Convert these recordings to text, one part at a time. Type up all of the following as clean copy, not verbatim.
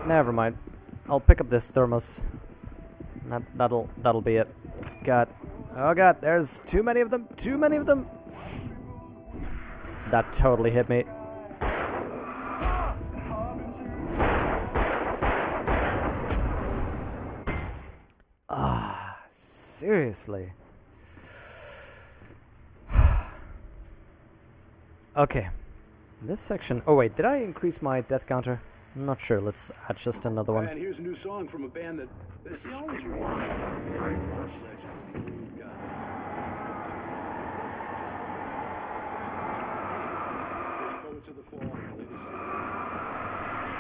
Never mind. I'll pick up this thermos. That'll be it. God. Oh god, there's too many of them. Too many of them. That totally hit me. Ah, seriously. Okay. This section... Oh wait, did I increase my death counter? I'm not sure. Let's add just another one. And here's a new song from a band that... This is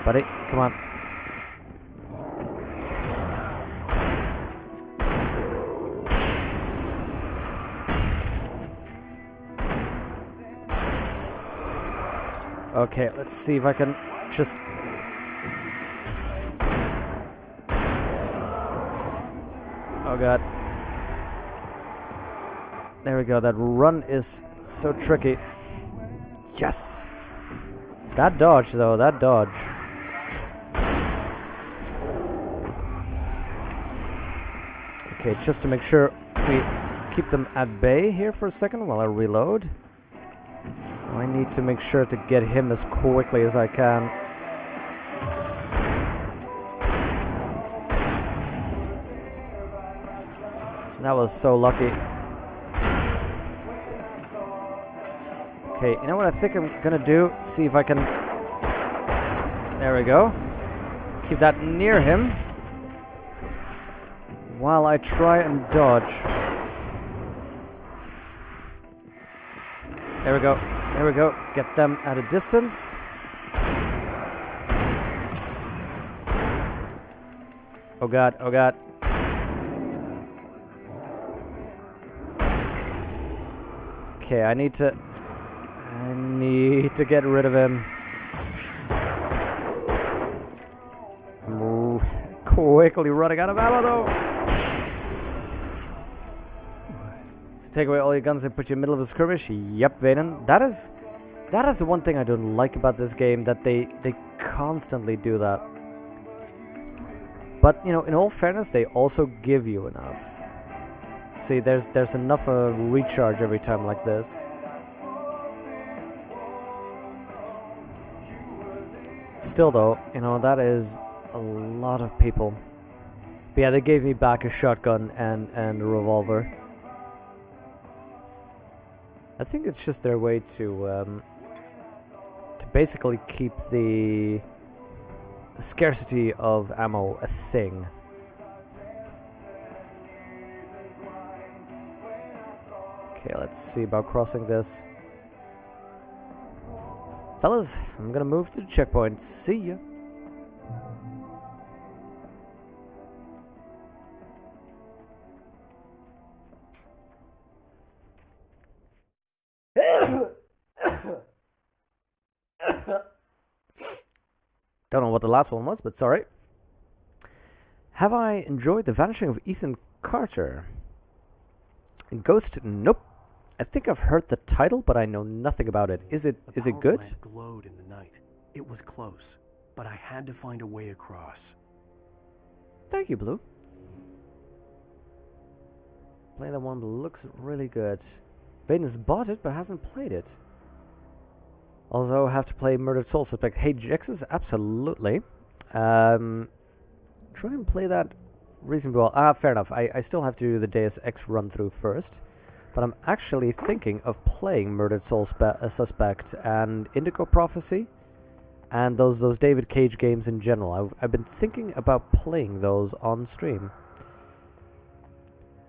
Buddy, come on. Okay, let's see if I can just... Oh god. There we go, that run is so tricky. Yes! That dodge though, that dodge. Okay, just to make sure we keep them at bay here for a second while I reload. I need to make sure to get him as quickly as I can. That was so lucky. Okay, you know what I think I'm gonna do? See if I can... There we go. Keep that near him while I try and dodge. There we go. There we go. Get them at a distance. Oh god, oh god. Okay, I need to get rid of him. I'm quickly running out of ammo though. So take away all your guns and put you in the middle of a skirmish. Yep, Vaden. That is the one thing I don't like about this game, that they constantly do that. But you know, in all fairness, they also give you enough. See, there's enough recharge every time like this. Still though, you know, that is a lot of people. But yeah, they gave me back a shotgun and a revolver. I think it's just their way to basically keep the scarcity of ammo a thing. Okay, let's see about crossing this. Fellas, I'm gonna move to the checkpoint. See ya. Don't know what the last one was, but sorry. Have I enjoyed The Vanishing of Ethan Carter? Ghost? Nope. I think I've heard the title, but I know nothing about it. Is it good? The lamp glowed in the night. It was close, but I had to find a way across. Thank you, Blue. Play that one, looks really good. Vaden's bought it, but hasn't played it. Also, have to play Murdered Soul Suspect. Hey, Jexus, absolutely. Try and play that reasonably well. Fair enough. I still have to do the Deus Ex run-through first. But I'm actually thinking of playing Murdered Soul Suspect and Indigo Prophecy and those David Cage games in general. I've been thinking about playing those on stream.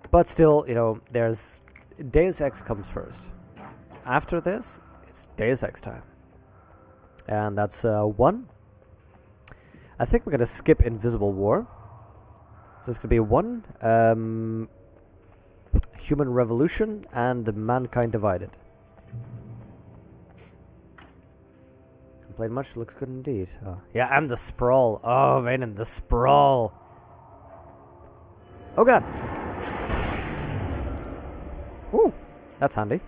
But still, you know, there's... Deus Ex comes first. After this, it's Deus Ex time. And that's 1. I think we're going to skip Invisible War. So it's going to be 1, Human Revolution, and Mankind Divided. Played much, looks good indeed. Oh. Yeah, and the Sprawl. Oh, man, the Sprawl. Oh, God. Ooh, that's handy.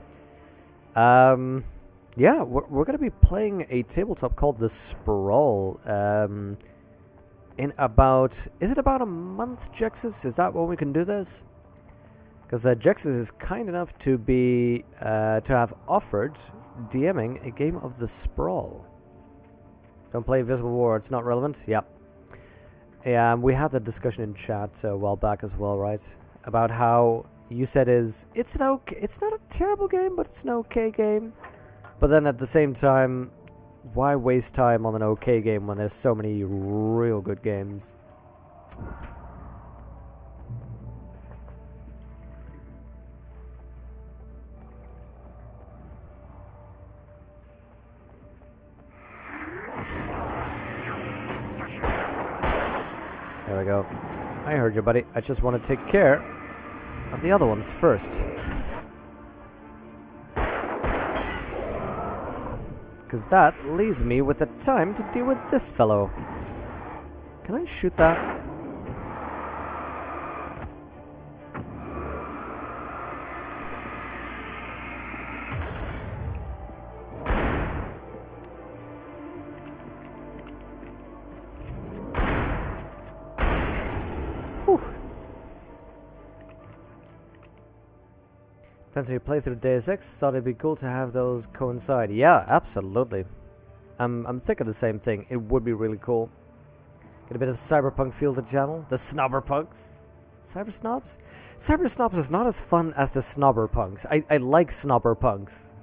Yeah, we're going to be playing a tabletop called The Sprawl. in about... Is it about a month, Jexus? Is that when we can do this? Because Jexus is kind enough to be... to have offered DMing a game of The Sprawl. Don't play Invisible War, it's not relevant? Yep. Yeah, we had that discussion in chat a while back as well, right? About how you said it's not a terrible game, but it's an okay game. But then at the same time, why waste time on an okay game when there's so many real good games? There we go. I heard you, buddy. I just want to take care of the other ones first. Because that leaves me with the time to deal with this fellow. Can I shoot that? Depends on your playthrough Deus Ex, thought it'd be cool to have those coincide. Yeah, absolutely. I'm thinking the same thing. It would be really cool. Get a bit of cyberpunk feel to the channel. The snobberpunks. Cyber snobs? Cyber snobs is not as fun as the snobberpunks. I like snobberpunks.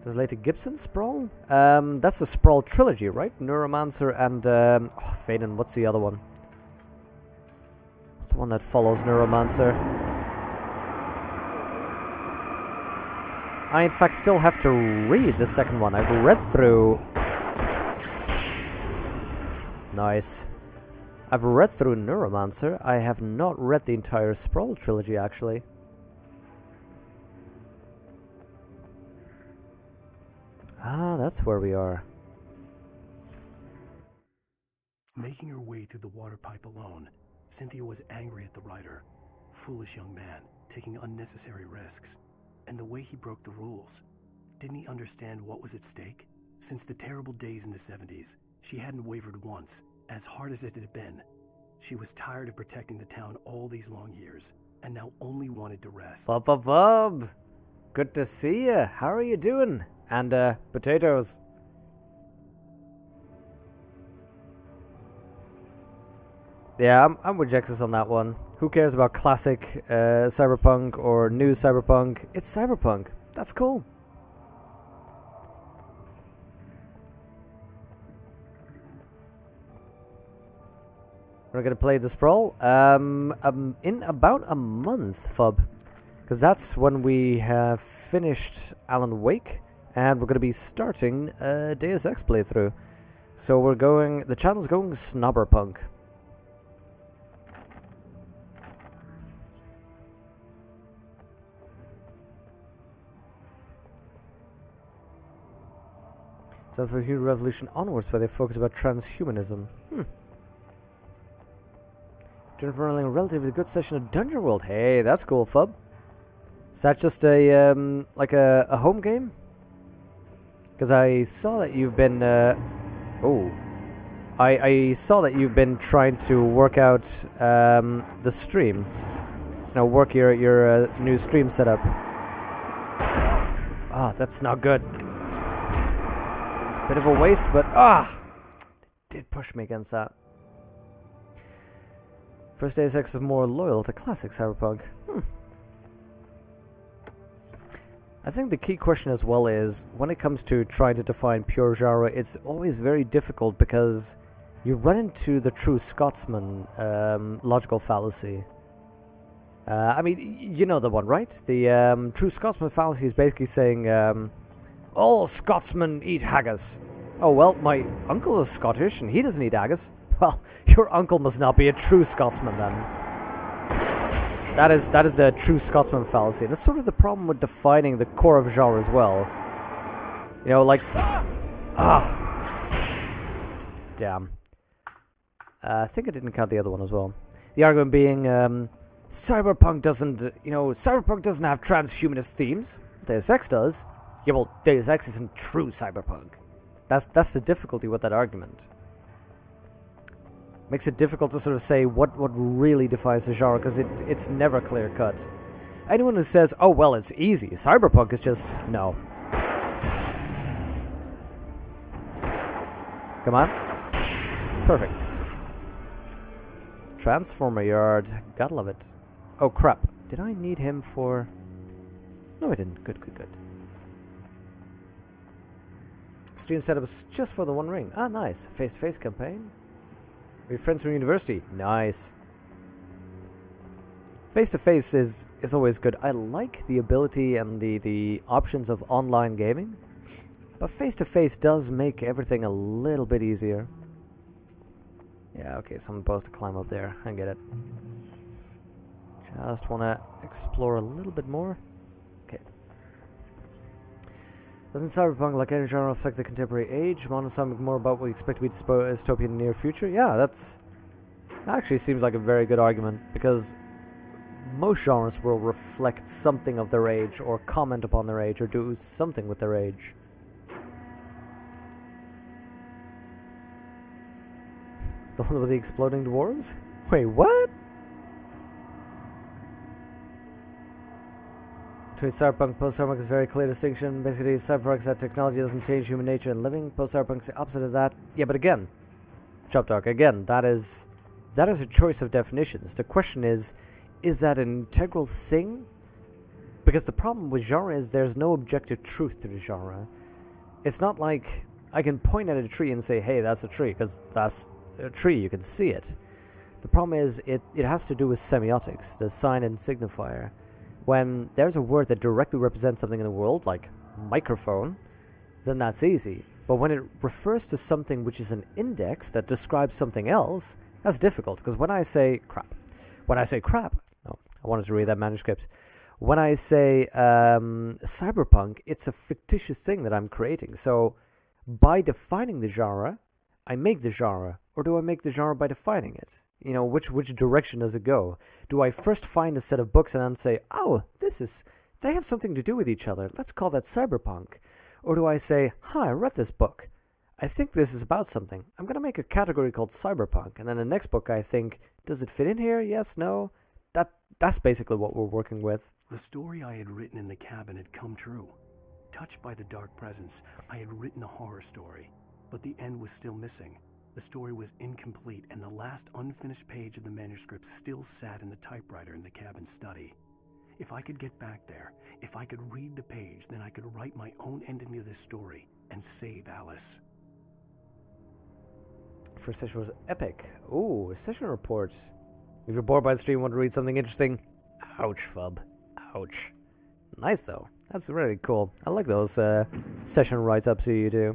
Does later Gibson Sprawl? That's the Sprawl trilogy, right? Neuromancer and Faden, what's the other one? What's the one that follows Neuromancer? I, in fact, still have to read the second one. I've read through... Nice. I've read through Neuromancer. I have not read the entire Sprawl trilogy, actually. Ah, that's where we are. Making her way through the water pipe alone, Cynthia was angry at the writer. Foolish young man, taking unnecessary risks. And the way he broke the rules. Didn't he understand what was at stake? Since the terrible days in the 70s, she hadn't wavered once, as hard as it had been. She was tired of protecting the town all these long years, and now only wanted to rest. Bob! Good to see you. How are you doing? And, potatoes. Yeah, I'm with Jexus on that one. Who cares about classic cyberpunk or new cyberpunk? It's cyberpunk. That's cool. We're gonna play the Sprawl in about a month, Fub. Because that's when we have finished Alan Wake, and we're gonna be starting a Deus Ex playthrough. So we're going... the channel's going snobberpunk. So for Hero Revolution onwards, where they focus about transhumanism. Jennifer running a relatively good session of Dungeon World. Hey, that's cool, Fub. Is that just a like a home game? Because I saw that you've been I saw that you've been trying to work out the stream. You know, work your new stream setup. Ah, that's not good. Bit of a waste, but did push me against that. First Deus Ex was more loyal to classic cyberpunk. I think the key question as well is, when it comes to trying to define pure genre, it's always very difficult because you run into the true Scotsman logical fallacy. I mean, you know the one, right? The true Scotsman fallacy is basically saying, all Scotsmen eat haggis. Oh, well, my uncle is Scottish and he doesn't eat haggis. Well, your uncle must not be a true Scotsman then. That is the true Scotsman fallacy. That's sort of the problem with defining the core of genre as well. You know, like... Damn. I think I didn't count the other one as well. The argument being, Cyberpunk doesn't have transhumanist themes. Deus Ex does. Yeah, well, Deus Ex isn't true cyberpunk. That's the difficulty with that argument. Makes it difficult to sort of say what really defines the genre, because it's never clear cut. Anyone who says, oh well, it's easy, cyberpunk is just... no. Come on. Perfect. Transformer yard. Gotta love it. Oh crap. Did I need him for... no I didn't. Good, good, good. Stream setup is just for the One Ring. Ah, nice. Face-to-face campaign. We're friends from university. Nice. Face-to-face is always good. I like the ability and the options of online gaming, but face-to-face does make everything a little bit easier. Yeah, okay, so I'm supposed to climb up there. I get it. Just want to explore a little bit more. Okay. Doesn't cyberpunk, like any genre, reflect the contemporary age? Monosonic more about what we expect to be dystopian in the near future? Yeah, that actually seems like a very good argument, because most genres will reflect something of their age, or comment upon their age, or do something with their age. The one with the exploding dwarves? Wait, what? Between cyberpunk and post-cyberpunk is a very clear distinction. Basically, cyberpunk is that technology doesn't change human nature and living. Post-cyberpunk is the opposite of that. Yeah, but again, Chop Dog, again, that is a choice of definitions. The question is that an integral thing? Because the problem with genre is there's no objective truth to the genre. It's not like I can point at a tree and say, hey, that's a tree, because that's a tree, you can see it. The problem is it has to do with semiotics, the sign and signifier. When there's a word that directly represents something in the world, like microphone, then that's easy. But when it refers to something which is an index that describes something else, that's difficult. Because when I say crap, no, I wanted to read that manuscript. When I say cyberpunk, it's a fictitious thing that I'm creating. So by defining the genre, I make the genre. Or do I make the genre by defining it? You know, which direction does it go? Do I first find a set of books and then say, oh, they have something to do with each other. Let's call that cyberpunk. Or do I say, I read this book. I think this is about something. I'm going to make a category called cyberpunk. And then the next book I think, does it fit in here? Yes, no? That's basically what we're working with. The story I had written in the cabin had come true. Touched by the dark presence, I had written a horror story. But the end was still missing. The story was incomplete, and the last unfinished page of the manuscript still sat in the typewriter in the cabin study. If I could get back there, if I could read the page, then I could write my own ending to this story and save Alice. First session was epic. Ooh, session reports. If you're bored by the stream and want to read something interesting, ouch, Fub. Ouch. Nice, though. That's really cool. I like those session write-ups you do.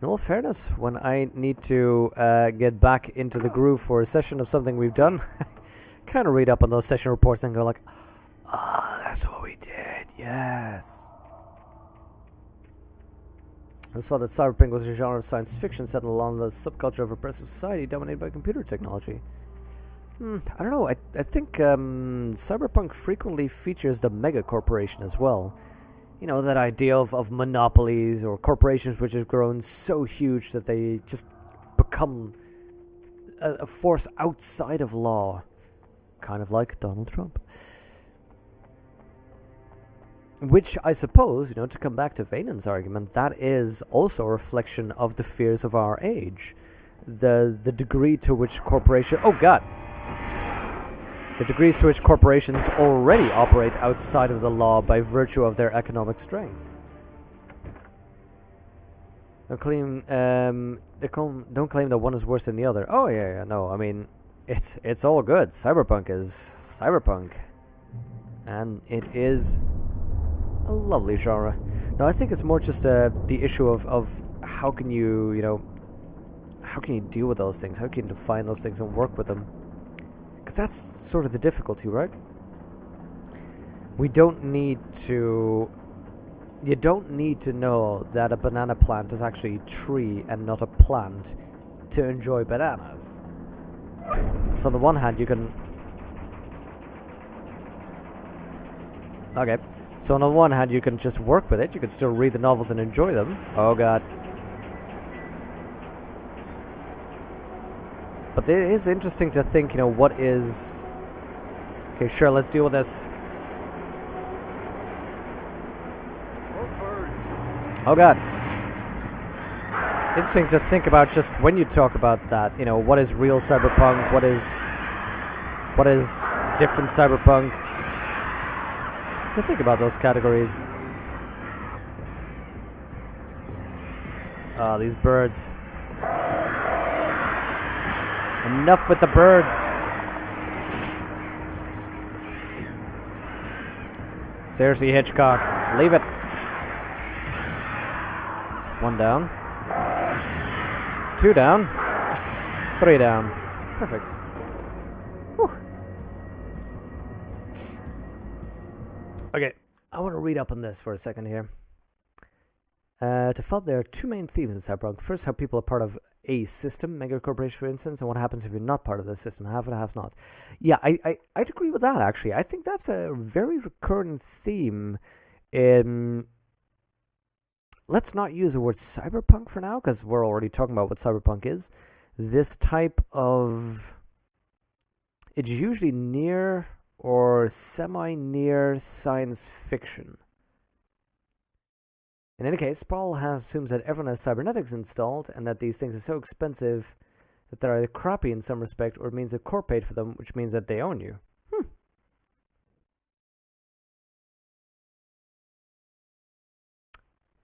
In all fairness, when I need to get back into the groove for a session of something we've done, kind of read up on those session reports and go like, that's what we did, yes. I just thought that cyberpunk was a genre of science fiction set along the subculture of oppressive society dominated by computer technology. I don't know, I think cyberpunk frequently features the mega corporation as well. You know, that idea of monopolies or corporations which have grown so huge that they just become a force outside of law. Kind of like Donald Trump. Which I suppose, you know, to come back to Vaynon's argument, that is also a reflection of the fears of our age. The degree to which corporation... Oh, God! The degrees to which corporations already operate outside of the law by virtue of their economic strength. Don't claim that one is worse than the other. Oh yeah, no. I mean, it's all good. Cyberpunk is cyberpunk, and it is a lovely genre. No, I think it's more just the issue of how can you how can you deal with those things? How can you define those things and work with them? Because that's sort of the difficulty, right? You don't need to know that a banana plant is actually a tree and not a plant to enjoy bananas. So on the one hand, you can... Okay. So on the one hand, you can just work with it. You can still read the novels and enjoy them. Oh, God. But it is interesting to think, you know, what is... Okay, sure, let's deal with this. Oh god. Interesting to think about just when you talk about that, you know, what is real cyberpunk, what is different cyberpunk. To think about those categories. Ah, these birds. Enough with the birds. Seriously, Hitchcock, leave it. One down. Two down. Three down. Perfect. Whew. Okay, I want to read up on this for a second here. To follow, there are two main themes in Cyberpunk. First, how people are part of a system, mega corporation for instance, and what happens if you're not part of the system, have and have not. Yeah, I'd agree with that, actually. I think that's a very recurrent theme in... Let's not use the word cyberpunk for now, because we're already talking about what cyberpunk is. This type of... It's usually near or semi-near science fiction. In any case, Sprawl assumes that everyone has cybernetics installed, and that these things are so expensive that they're either crappy in some respect, or it means a corp paid for them, which means that they own you.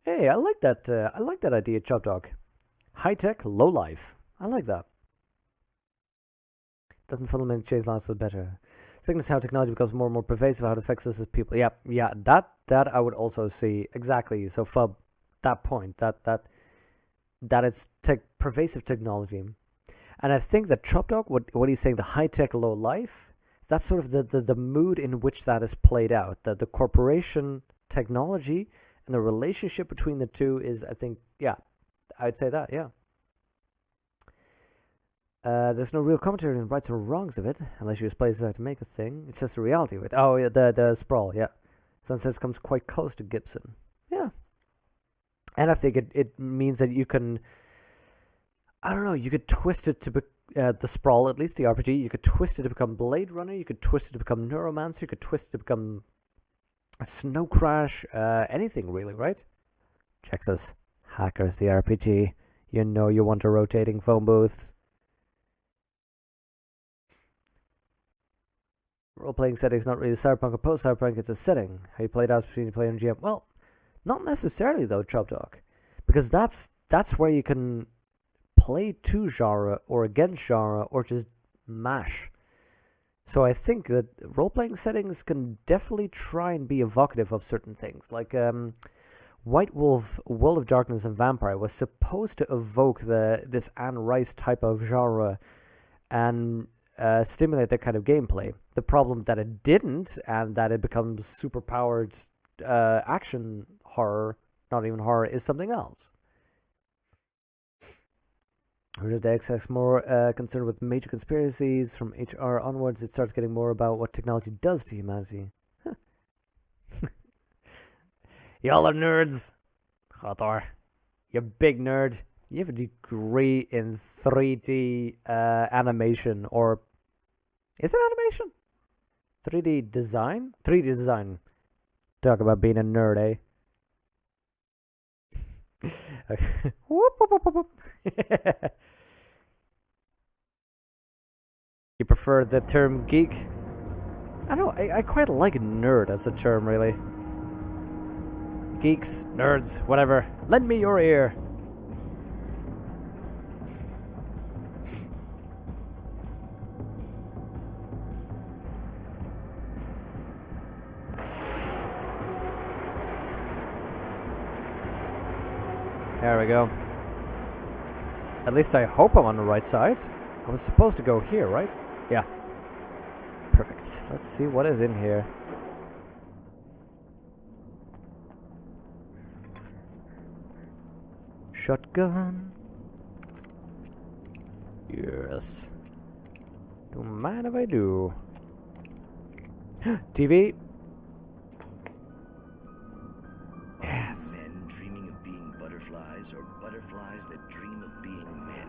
Hey, I like that. I like that idea, Chop Dog. High tech, low life. I like that. Doesn't fundamentally change lives for the better. Second is how technology becomes more and more pervasive, how it affects us as people. Yeah, that I would also see exactly. So for that point, that it's pervasive technology, and I think that Chop Dog, what he's saying, the high tech, low life, that's sort of the mood in which that is played out. That the corporation technology and the relationship between the two is, I think, yeah, I'd say that, yeah. There's no real commentary on the rights or wrongs of it, unless you just play it to make a thing. It's just the reality of it. Oh, yeah, the Sprawl, yeah. Sunset comes quite close to Gibson. Yeah. And I think it means that you can, I don't know, you could twist it to be, the Sprawl, at least the RPG, you could twist it to become Blade Runner, you could twist it to become Neuromancer, you could twist it to become a Snow Crash, anything really, right? Checks us. Hackers, the RPG. You know you want a rotating phone booth. Role-playing setting's not really cyberpunk or post-cyberpunk, it's a setting. How you play it out between you play and GM. Well, not necessarily though, Chop Dog. Because that's where you can play to genre or against genre or just mash. So I think that role-playing settings can definitely try and be evocative of certain things. Like White Wolf, World of Darkness and Vampire was supposed to evoke this Anne Rice type of genre and stimulate that kind of gameplay. The problem that it didn't, and that it becomes super powered action horror, not even horror, is something else. Rated XX more concerned with major conspiracies. From HR onwards, it starts getting more about what technology does to humanity. Huh. Y'all are nerds. Hathor, you big nerd. You have a degree in 3D animation, or is it animation? 3D design? 3D design. Talk about being a nerd, eh? Whoop, whoop, whoop, whoop. You prefer the term geek? I don't know, I quite like nerd as a term, really. Geeks, nerds, whatever. Lend me your ear. There we go. At least I hope I'm on the right side. I was supposed to go here, right? Yeah. Perfect. Let's see what is in here. Shotgun. Yes. Don't mind if I do. TV. Yes. Men dreaming of being butterflies, or butterflies that dream of being men.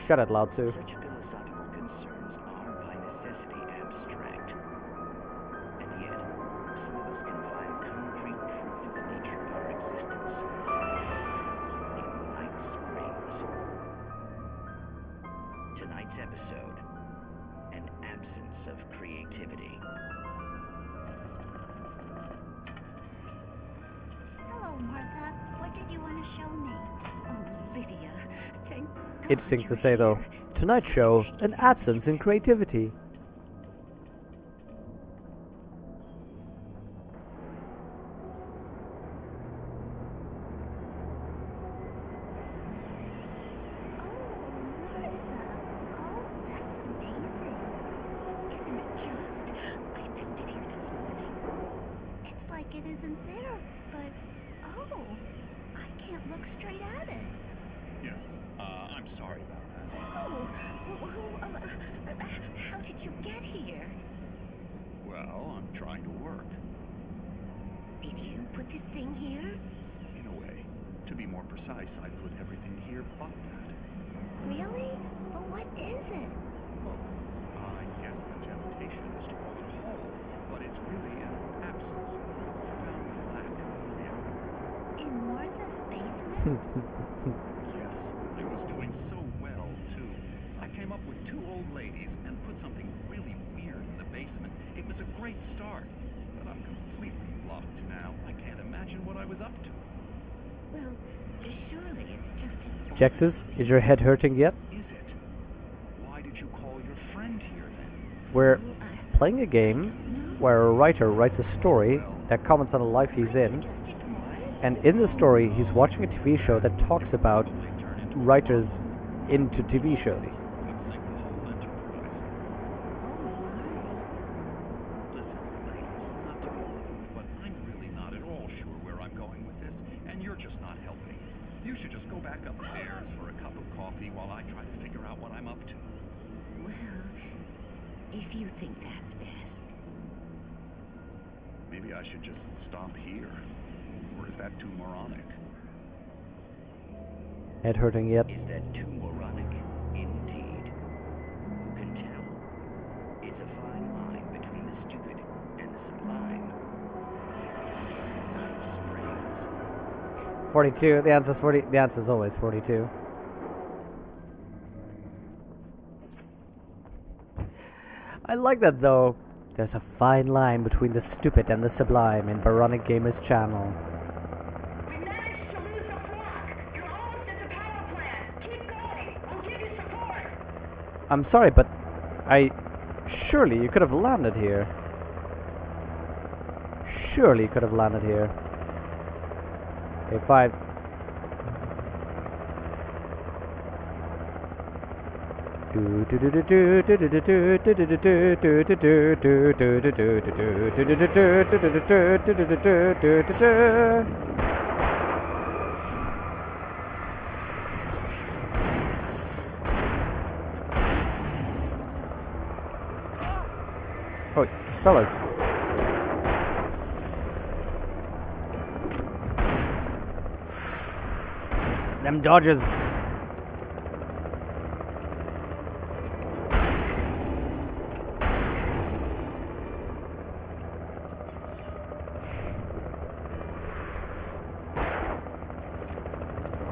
Shut it, Lao Tzu. Such philosophical else can find concrete proof of the nature of our existence in Night Springs. Tonight's episode, an absence of creativity. Hello, Martha. What did you want to show me? Oh, Lydia. Thank God Interesting you're to say though. here. Tonight's show, an absence in creativity. Oh, Martha. Oh, that's amazing. Isn't it just? I found it here this morning. It's like it isn't there, but oh, I can't look straight at it. Yes. I'm sorry about that. Oh, how did you get here? Well, I'm trying to work. Did you put this thing here? In a way. To be more precise, I put everything here but that. Really? But what is it? Well, I guess the temptation is to call it a hole, but it's really an absence, a profound lack of reality. In Martha's basement? Yes, I was doing so well, too. I came up with 2 old ladies and put something really weird in the basement. It was a great start, but I'm completely blocked now. I can't imagine what I was up to. Well, surely it's just an Jexus, is your head hurting yet? Is it? Why did you call your friend here, then? We're Well, playing a game where a writer writes a story that comments on the life he's in, just ignore it. and in the story he's watching a TV show that talks about Probably turn into a writers into TV shows. could sink the whole enterprise. Oh Listen, ladies, not to be rude, but I'm really not at all sure where I'm going with this, and you're just not helping. You should just go back upstairs for a cup of coffee while I try to figure out what I'm up to. my. Well, if you think that's best. Maybe I should just stop here. Or is that too moronic? Head hurting yet? Is that too moronic? Indeed. Who can tell? It's a fine line between the stupid and the sublime. Night Springs. 42. The answer's 40. The answer's always 42. I like that though. There's a fine line between the stupid and the sublime in Byronic Gamer's channel. We managed to lose the flock. You're almost at the power plant. Keep going. We'll give you support. I'm sorry, but surely you could have landed here. Surely you could have landed here. Okay, 5. Oh, fellas. Them dodges.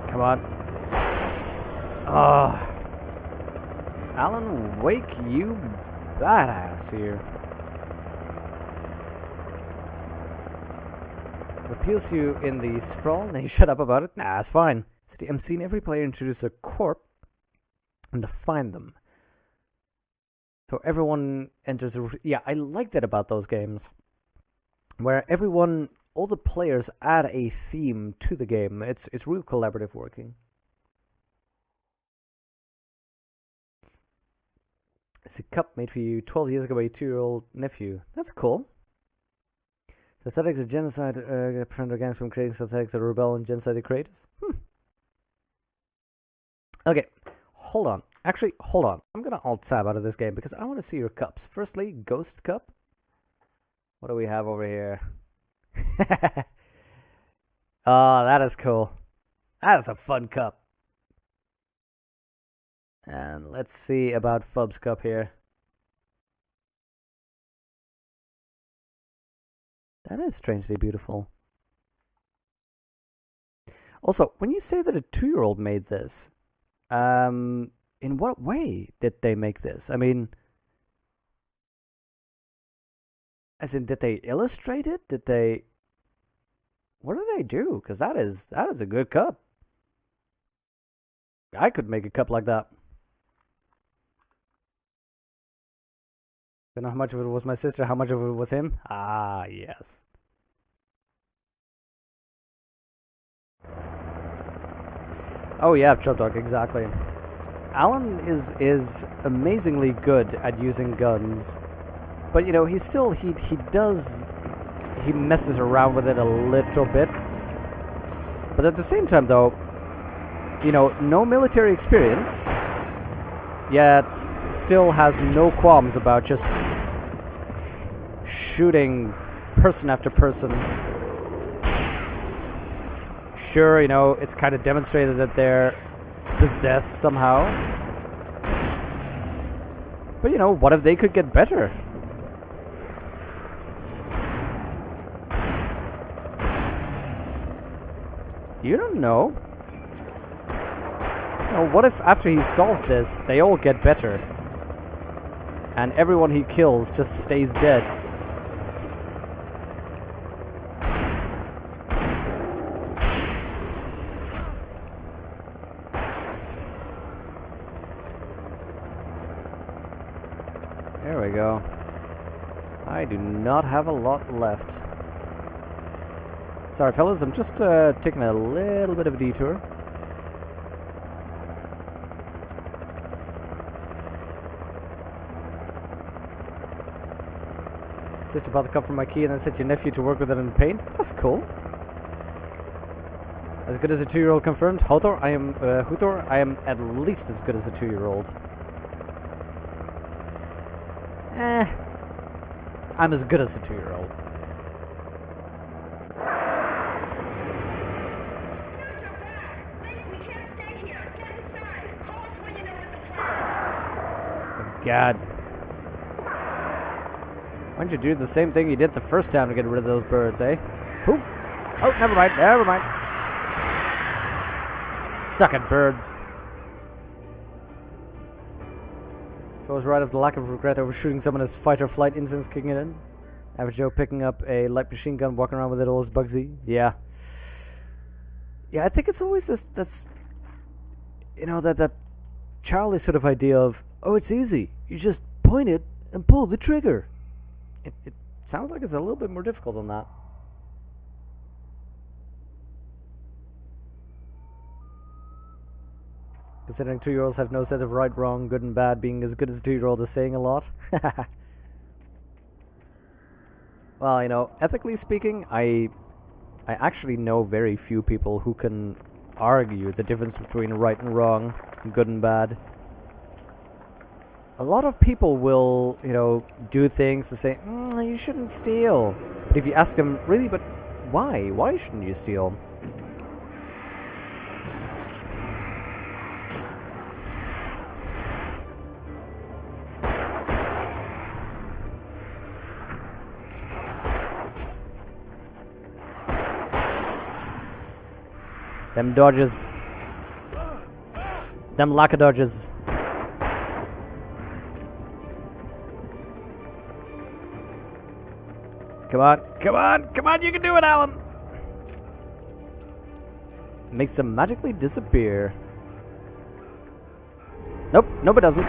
Come on. Oh. Alan Wake, you badass here. Appeals to you in the sprawl, then you shut up about it? Nah, it's fine. I'm seeing every player introduce a corp and define them. So everyone enters a... Yeah, I like that about those games. Where everyone, all the players add a theme to the game. It's real collaborative working. It's a cup made for you 12 years ago by your 2-year-old nephew. That's cool. Synthetics of genocide prevent organics from creating synthetics that rebel on genocide creators? Okay, hold on. Actually, hold on. I'm gonna alt-tab out of this game because I want to see your cups. Firstly, Ghost Cup. What do we have over here? Oh, that is cool. That is a fun cup. And let's see about Fub's Cup here. That is strangely beautiful. Also, when you say that a 2-year-old made this, in what way did they make this? I mean, as in, did they illustrate it? Did they? What do they do? Because that is a good cup. I could make a cup like that. Don't know how much of it was my sister, how much of it was him. Ah, yes. Oh yeah, Chub Dog, exactly. Alan is amazingly good at using guns, but you know he messes around with it a little bit. But at the same time, though, you know, no military experience, yet still has no qualms about just shooting person after person. Sure, you know, it's kind of demonstrated that they're possessed somehow. But, you know, what if they could get better? You don't know. Well, what if after he solves this, they all get better? And everyone he kills just stays dead? There we go. I do not have a lot left. Sorry, fellas, I'm just taking a little bit of a detour. Sister bought the cup from my key and then sent your nephew to work with it in paint. That's cool. As good as a 2-year-old confirmed. Huthor, I am at least as good as a 2-year-old. I'm as good as a 2-year-old. God. Why don't you do the same thing you did the first time to get rid of those birds, eh? Oop. Oh, never mind, never mind. Suck it, birds. So I was right of the lack of regret over shooting someone as fight or flight instincts kicking it in. Average Joe picking up a light machine gun, walking around with it all as Bugsy. Yeah. Yeah, I think it's always that's you know, that childish sort of idea of, oh, it's easy. You just point it and pull the trigger. It sounds like it's a little bit more difficult than that. Considering 2-year-olds have no sense of right, wrong, good and bad, being as good as a 2-year-old is saying a lot. Well, you know, ethically speaking, I actually know very few people who can argue the difference between right and wrong, good and bad. A lot of people will, you know, do things to say, you shouldn't steal. But if you ask them, really, but why? Why shouldn't you steal? Them dodges. Them lack of dodges. Come on, come on, come on, you can do it, Alan! Makes them magically disappear. Nope, nope it doesn't.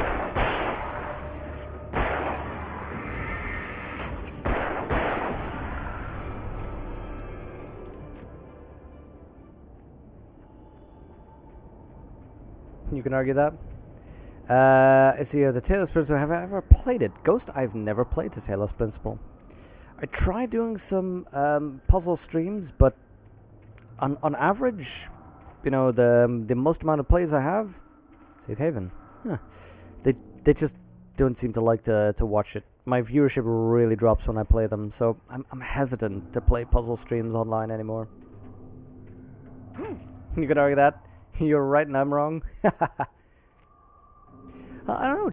You can argue that. I see the Taylor's Principle. Have I ever played it? Ghost, I've never played the Taylor's Principle. I tried doing some puzzle streams, but on average, you know, the most amount of plays I have, Safe Haven. Huh. They just don't seem to like to watch it. My viewership really drops when I play them, so I'm hesitant to play puzzle streams online anymore. You could argue that. You're right and I'm wrong. I don't know.